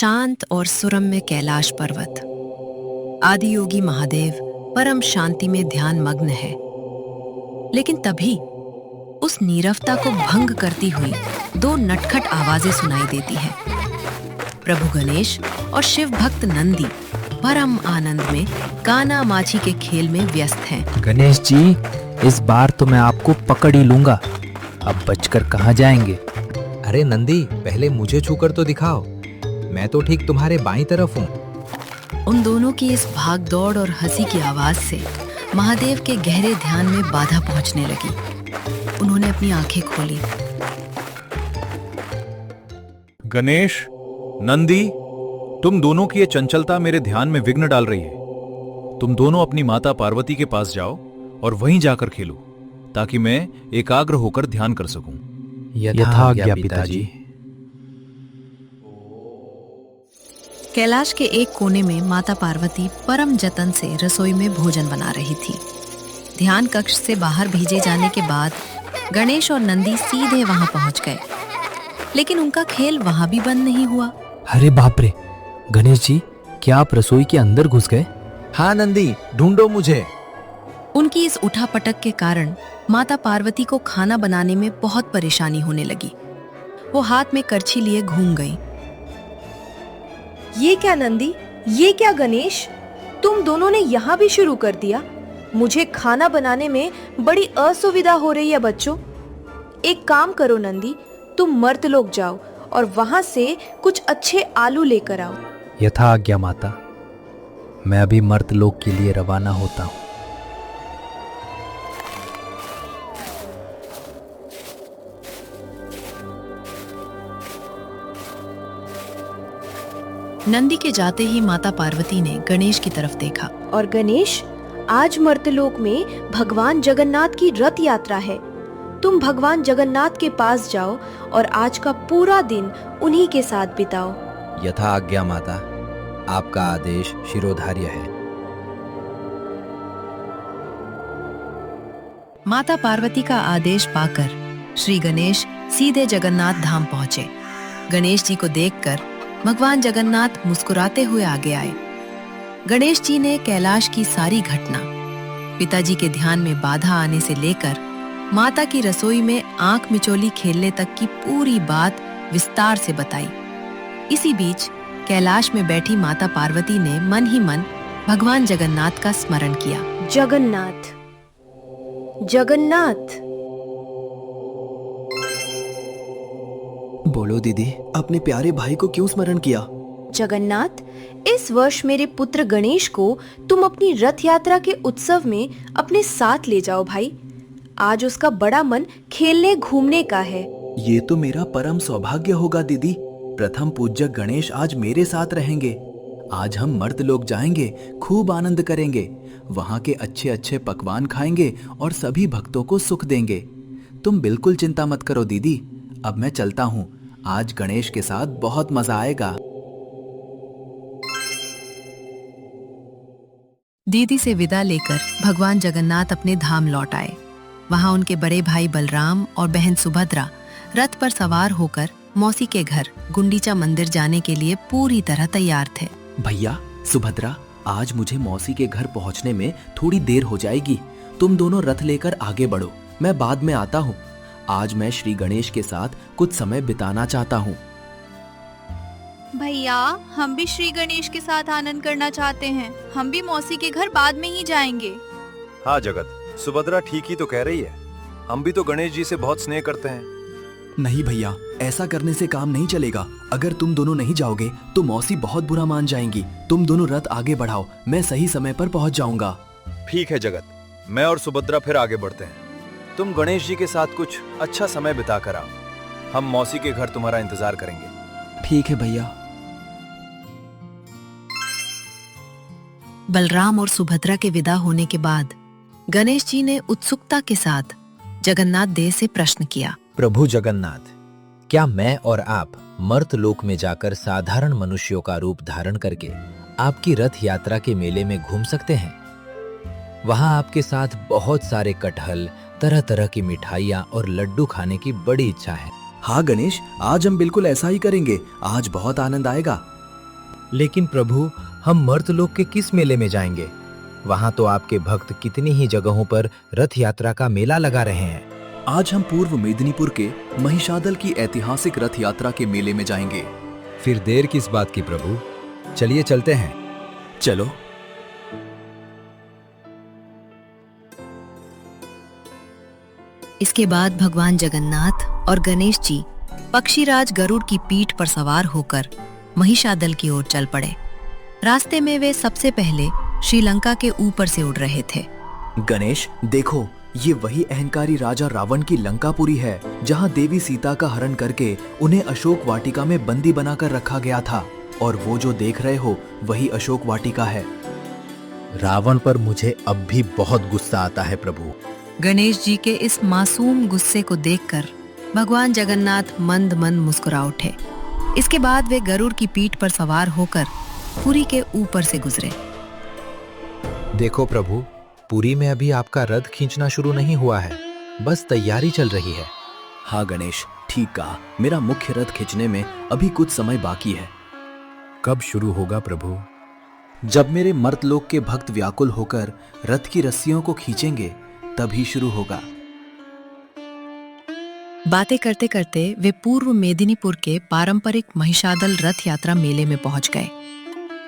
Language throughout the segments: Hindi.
शांत और सुरम्य कैलाश पर्वत। आदि योगी महादेव परम शांति में ध्यान मग्न है। लेकिन तभी उस नीरवता को भंग करती हुई दो नटखट आवाजें सुनाई देती है। प्रभु गणेश और शिव भक्त नंदी परम आनंद में काना माछी के खेल में व्यस्त हैं। गणेश जी, इस बार तो मैं आपको पकड़ ही लूंगा। अब बचकर कहाँ जाएंगे? अरे नंदी, पहले मुझे छूकर तो दिखाओ। मैं तो ठीक तुम्हारे बाईं तरफ हूँ। उन दोनों की इस भागदौड़ और हंसी की आवाज से महादेव के गहरे ध्यान में बाधा पहुंचने लगी। उन्होंने अपनी आंखें खोली। गणेश, नंदी, तुम दोनों की ये चंचलता मेरे ध्यान में विघ्न डाल रही है। तुम दोनों अपनी माता पार्वती के पास जाओ और वहीं जाकर खेलो, ताकि मैं एकाग्र होकर ध्यान कर सकूं। यथाज्ञा पिताजी। कैलाश के एक कोने में माता पार्वती परम जतन से रसोई में भोजन बना रही थी। ध्यान कक्ष से बाहर भेजे जाने के बाद गणेश और नंदी सीधे वहां पहुंच गए, लेकिन उनका खेल वहां भी बंद नहीं हुआ। अरे बाप रे! गणेश जी, क्या आप रसोई के अंदर घुस गए? हाँ नंदी, ढूंढो मुझे। उनकी इस उठापटक के कारण माता पार्वती को खाना बनाने में बहुत परेशानी होने लगी। वो हाथ में करछी लिए घूम गई। ये क्या नंदी, ये क्या गणेश, तुम दोनों ने यहाँ भी शुरू कर दिया। मुझे खाना बनाने में बड़ी असुविधा हो रही है बच्चों। एक काम करो नंदी, तुम मर्तलोक जाओ और वहां से कुछ अच्छे आलू लेकर आओ। यथाज्ञा माता। मैं अभी मर्तलोक के लिए रवाना होता हूँ। नंदी के जाते ही माता पार्वती ने गणेश की तरफ देखा। और गणेश, आज मर्तलोक में भगवान जगन्नाथ की रथ यात्रा है। तुम भगवान जगन्नाथ के पास जाओ और आज का पूरा दिन उन्हीं के साथ बिताओ। यथा आज्ञा माता, आपका आदेश शिरोधार्य है। माता पार्वती का आदेश पाकर श्री गणेश सीधे जगन्नाथ धाम पहुंचे। गणेश जी को देखकर भगवान जगन्नाथ मुस्कुराते हुए आगे आए। गणेश जी ने कैलाश की सारी घटना, पिताजी के ध्यान में बाधा आने से लेकर माता की रसोई में आंख मिचोली खेलने तक की पूरी बात विस्तार से बताई। इसी बीच कैलाश में बैठी माता पार्वती ने मन ही मन भगवान जगन्नाथ का स्मरण किया। जगन्नाथ, जगन्नाथ। बोलो दीदी, अपने प्यारे भाई को क्यों स्मरण किया? जगन्नाथ, इस वर्ष मेरे पुत्र गणेश को तुम अपनी रथ यात्रा के उत्सव में अपने साथ ले जाओ भाई। आज उसका बड़ा मन खेलने घूमने का है। ये तो मेरा परम सौभाग्य होगा दीदी। प्रथम पूज्य गणेश आज मेरे साथ रहेंगे। आज हम मर्तलोक जाएंगे, खूब आनंद करेंगे, वहाँ के अच्छे अच्छे पकवान खाएंगे और सभी भक्तों को सुख देंगे। तुम बिल्कुल चिंता मत करो दीदी। अब मैं चलता हूँ। आज गणेश के साथ बहुत मजा आएगा। दीदी से विदा लेकर भगवान जगन्नाथ अपने धाम लौट आए। वहां उनके बड़े भाई बलराम और बहन सुभद्रा रथ पर सवार होकर मौसी के घर गुंडीचा मंदिर जाने के लिए पूरी तरह तैयार थे। भैया, सुभद्रा, आज मुझे मौसी के घर पहुँचने में थोड़ी देर हो जाएगी। तुम दोनों रथ लेकर आगे बढ़ो, मैं बाद में आता हूँ। आज मैं श्री गणेश के साथ कुछ समय बिताना चाहता हूँ। भैया, हम भी श्री गणेश के साथ आनंद करना चाहते हैं। हम भी मौसी के घर बाद में ही जाएंगे। हाँ जगत, सुभद्रा ठीक ही तो कह रही है। हम भी तो गणेश जी से बहुत स्नेह करते हैं। नहीं भैया, ऐसा करने से काम नहीं चलेगा। अगर तुम दोनों नहीं जाओगे तो मौसी बहुत बुरा मान जाएंगी। तुम दोनों रथ आगे बढ़ाओ, मैं सही समय पर पहुंच जाऊंगा। ठीक है जगत, मैं और सुभद्रा फिर आगे बढ़ते हैं। तुम गणेश जी के साथ कुछ अच्छा समय बिता कर आओ। हम मौसी के घर तुम्हारा इंतजार करेंगे। ठीक है भैया। बलराम और सुभद्रा के विदा होने के बाद गणेश जी ने उत्सुकता के साथ जगन्नाथ देव से प्रश्न किया। प्रभु जगन्नाथ, क्या मैं और आप मर्तलोक में जाकर साधारण मनुष्यों का रूप धारण करके आपकी रथ यात्रा के मेले में घूम सकते हैं? वहां आपके साथ बहुत सारे कटहल, तरह तरह की मिठाइयाँ और लड्डू खाने की बड़ी इच्छा है। हाँ गणेश, आज हम बिल्कुल ऐसा ही करेंगे। आज बहुत आनंद आएगा। लेकिन प्रभु, हम मर्तलोक के किस मेले में जाएंगे? वहां तो आपके भक्त कितनी ही जगहों पर रथ यात्रा का मेला लगा रहे हैं। आज हम पूर्व मेदिनीपुर के महिषादल की ऐतिहासिक रथ यात्रा के मेले में जाएंगे। फिर देर किस बात की प्रभु, चलिए चलते हैं। चलो। इसके बाद भगवान जगन्नाथ और गणेश जी पक्षीराज गरुड़ की पीठ पर सवार होकर महिषादल की ओर चल पड़े। रास्ते में वे सबसे पहले श्रीलंका के ऊपर से उड़ रहे थे। गणेश, देखो, ये वही अहंकारी राजा रावण की लंकापुरी है, जहाँ देवी सीता का हरण करके उन्हें अशोक वाटिका में बंदी बनाकर रखा गया था। और वो जो देख रहे हो वही अशोक वाटिका है। रावण पर मुझे अब भी बहुत गुस्सा आता है प्रभु। गणेश जी के इस मासूम गुस्से को देखकर भगवान जगन्नाथ मंद मंद मुस्कुरा उठे। इसके बाद वे गरुड़ की पीठ पर सवार होकर पुरी के ऊपर से गुजरे। देखो प्रभु, पुरी में अभी आपका रथ खींचना शुरू नहीं हुआ है, बस तैयारी चल रही है। हाँ गणेश, ठीक कहा। मेरा मुख्य रथ खींचने में अभी कुछ समय बाकी है। कब शुरू होगा प्रभु? जब मेरे मर्तलोक के भक्त व्याकुल होकर रथ की रस्सियों को खींचेंगे, तभी शुरू होगा। बातें करते करते वे पूर्व मेदिनीपुर के पारंपरिक महिषादल रथ यात्रा मेले में पहुंच गए।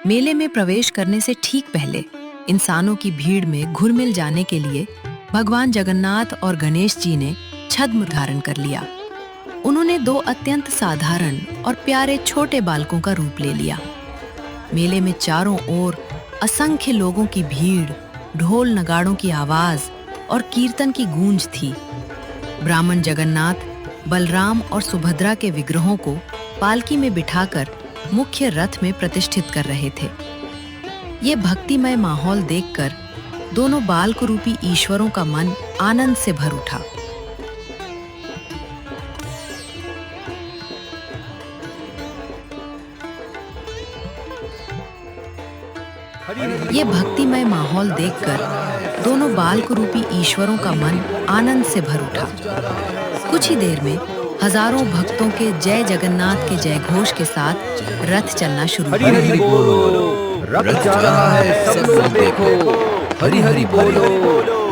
मेले में प्रवेश करने से ठीक पहले इंसानों की भीड़ में घुल-मिल जाने के लिए भगवान जगन्नाथ और गणेश जी ने छद्म धारण कर लिया। उन्होंने दो अत्यंत साधारण और प्यारे छोटे बालकों का रूप ले लिया। मेले में चारों ओर असंख्य लोगों की भीड़, ढोल नगाड़ों की आवाज और कीर्तन की गूंज थी। ब्राह्मण जगन्नाथ, बलराम और सुभद्रा के विग्रहों को पालकी में बिठाकर मुख्य रथ में प्रतिष्ठित कर रहे थे। ये भक्तिमय माहौल देखकर दोनों बालक रूपी ईश्वरों का मन आनंद से भर उठा। ये भक्तिमय माहौल देखकर दोनों बालक रूपी ईश्वरों का मन आनंद से भर उठा। कुछ ही देर में हजारों भक्तों के जय जगन्नाथ के जय घोष के साथ रथ चलना शुरू हुआ। हरि हरि बोलो, रथ जा रहा है, सब लोग देखो। हरि हरि बोलो,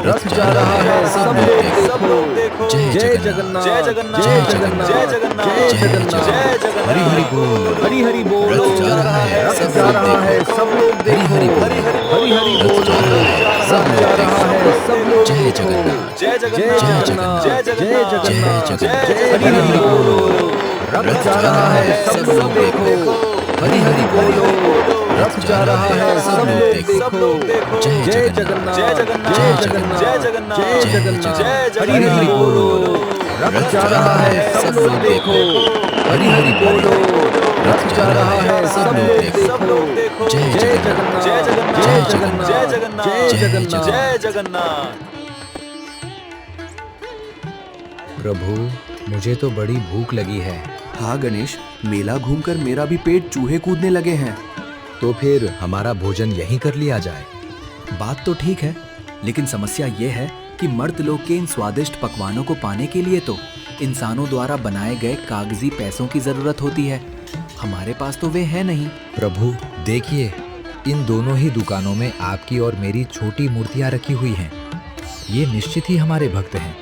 रथ जा रहा है, सब लोग देखो। जय जगन्नाथ, जय जगन्नाथ, जय जगन्नाथ, जय जगन्नाथ, जय जगन्नाथ। हरि हरि बोलो, हरि हरि बोलो, रथ जा रहा है, रथ जा रहा है, सब लोग देखो। हरि हरि बोलो, सब जा रहा है, सब लोग। जय जगन्नाथ, जय जगन्नाथ, जय जगन्नाथ, जय हरि हरि बोलो, रथ जा रहा है, सब लोग देखो। हरि हरि बोलो, रथ जा रहा है, सब लोग देखो। जय जगन्नाथ, जय जगन्नाथ, जय जगन्नाथ, जय जगन्नाथ, जय जगन्नाथ। हरि हरि बोलो, रथ जा रहा है, सब लोग देखो। हरि हरि बोलो, रथ जा रहा है, सब लोग देखो। जय जगन्नाथ, जय जगन्नाथ, जय जगन्नाथ, जय जगन्नाथ, जय जगन्नाथ, जय जगन्नाथ। प्रभु, मुझे तो बड़ी भूख लगी है। हाँ गणेश, मेला घूमकर मेरा भी पेट चूहे कूदने लगे हैं। तो फिर हमारा भोजन यहीं कर लिया जाए। बात तो ठीक है, लेकिन समस्या ये है कि मर्तलोक के इन स्वादिष्ट पकवानों को पाने के लिए तो इंसानों द्वारा बनाए गए कागजी पैसों की जरूरत होती है। हमारे पास तो वे हैं नहीं। प्रभु देखिए, इन दोनों ही दुकानों में आपकी और मेरी छोटी मूर्तियां रखी हुई हैं। ये निश्चित ही हमारे भक्त हैं।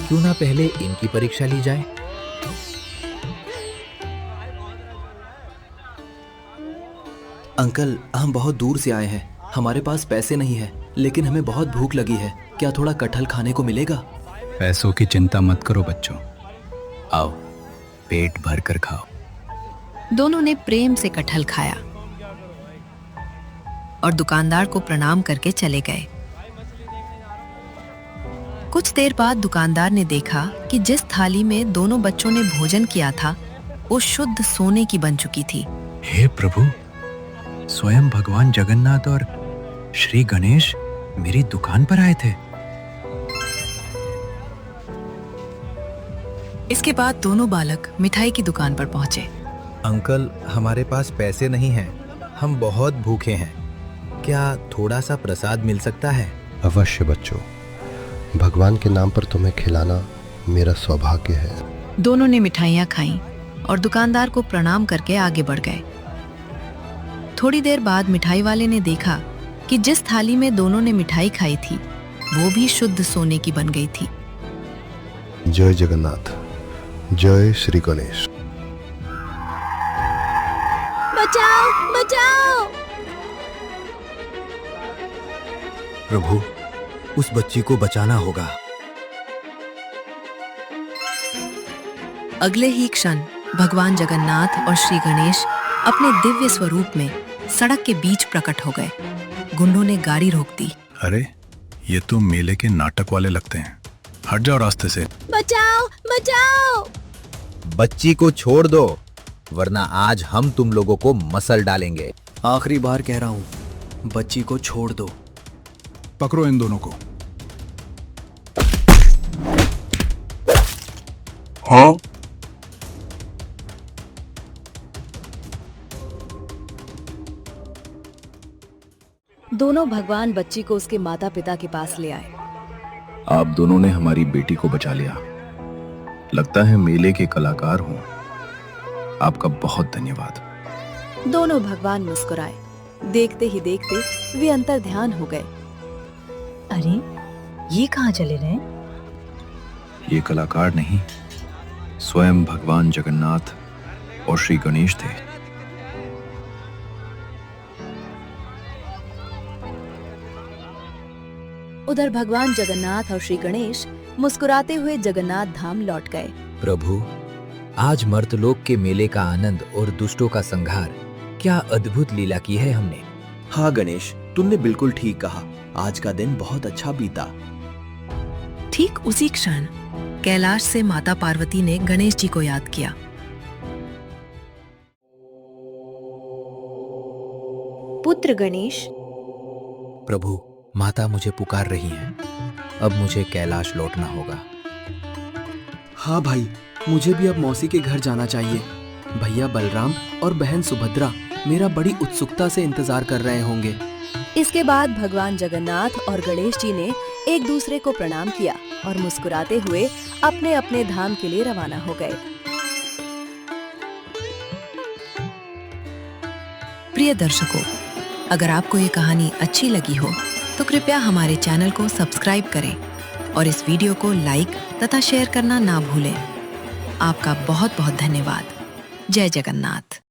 क्यों ना पहले इनकी परीक्षा ली जाए। अंकल, हम बहुत दूर से आए हैं, हमारे पास पैसे नहीं है, लेकिन हमें बहुत भूख लगी है। क्या थोड़ा कटहल खाने को मिलेगा? पैसों की चिंता मत करो बच्चों, आओ पेट भर कर खाओ। दोनों ने प्रेम से कटहल खाया और दुकानदार को प्रणाम करके चले गए। कुछ देर बाद दुकानदार ने देखा कि जिस थाली में दोनों बच्चों ने भोजन किया था वो शुद्ध सोने की बन चुकी थी। हे प्रभु, स्वयं भगवान जगन्नाथ और श्री गणेश मेरी दुकान पर आए थे। इसके बाद दोनों बालक मिठाई की दुकान पर पहुंचे। अंकल, हमारे पास पैसे नहीं हैं, हम बहुत भूखे हैं। क्या थोड़ा सा प्रसाद मिल सकता है? अवश्य बच्चों, भगवान के नाम पर तुम्हें खिलाना मेरा सौभाग्य है। दोनों ने मिठाइयां खाईं और दुकानदार को प्रणाम करके आगे बढ़ गए। थोड़ी देर बाद मिठाई वाले ने देखा कि जिस थाली में दोनों ने मिठाई खाई थी वो भी शुद्ध सोने की बन गई थी। जय जगन्नाथ, जय श्री गणेश। बचाओ बचाओ। प्रभु, उस बच्ची को बचाना होगा। अगले ही क्षण भगवान जगन्नाथ और श्री गणेश अपने दिव्य स्वरूप में सड़क के बीच प्रकट हो गए। गुंडों ने गाड़ी रोक दी। अरे, ये तो मेले के नाटक वाले लगते हैं। हट जाओ रास्ते से। बचाओ बचाओ। बच्ची को छोड़ दो, वरना आज हम तुम लोगों को मसल डालेंगे। आखिरी बार कह रहा हूँ, बच्ची को छोड़ दो। पकड़ो इन दोनों को। हाँ, दोनों भगवान बच्ची को उसके माता पिता के पास ले आए। आप दोनों ने हमारी बेटी को बचा लिया। लगता है मेले के कलाकार हूं। आपका बहुत धन्यवाद। दोनों भगवान मुस्कुराए। देखते ही देखते वे अंतर ध्यान हो गए। अरे, ये कहाँ चले गए? ये कलाकार नहीं, स्वयं भगवान जगन्नाथ और श्री गणेश थे। उधर भगवान जगन्नाथ और श्री गणेश मुस्कुराते हुए जगन्नाथ धाम लौट गए। प्रभु, आज मर्तलोक के मेले का आनंद और दुष्टों का संहार, क्या अद्भुत लीला की है हमने। हाँ गणेश, तुमने बिल्कुल ठीक कहा। आज का दिन बहुत अच्छा बीता। ठीक उसी क्षण कैलाश से माता पार्वती ने गणेश जी को याद किया। पुत्र गणेश, प्रभु, माता मुझे पुकार रही हैं। अब मुझे कैलाश लौटना होगा। हाँ भाई, मुझे भी अब मौसी के घर जाना चाहिए। भैया बलराम और बहन सुभद्रा मेरा बड़ी उत्सुकता से इंतजार कर रहे होंगे। इसके बाद भगवान जगन्नाथ और गणेश जी ने एक दूसरे को प्रणाम किया और मुस्कुराते हुए अपने अपने धाम के लिए रवाना हो गए। प्रिय दर्शकों, अगर आपको ये कहानी अच्छी लगी हो तो कृपया हमारे चैनल को सब्सक्राइब करें और इस वीडियो को लाइक तथा शेयर करना ना भूलें। आपका बहुत बहुत धन्यवाद। जय जगन्नाथ।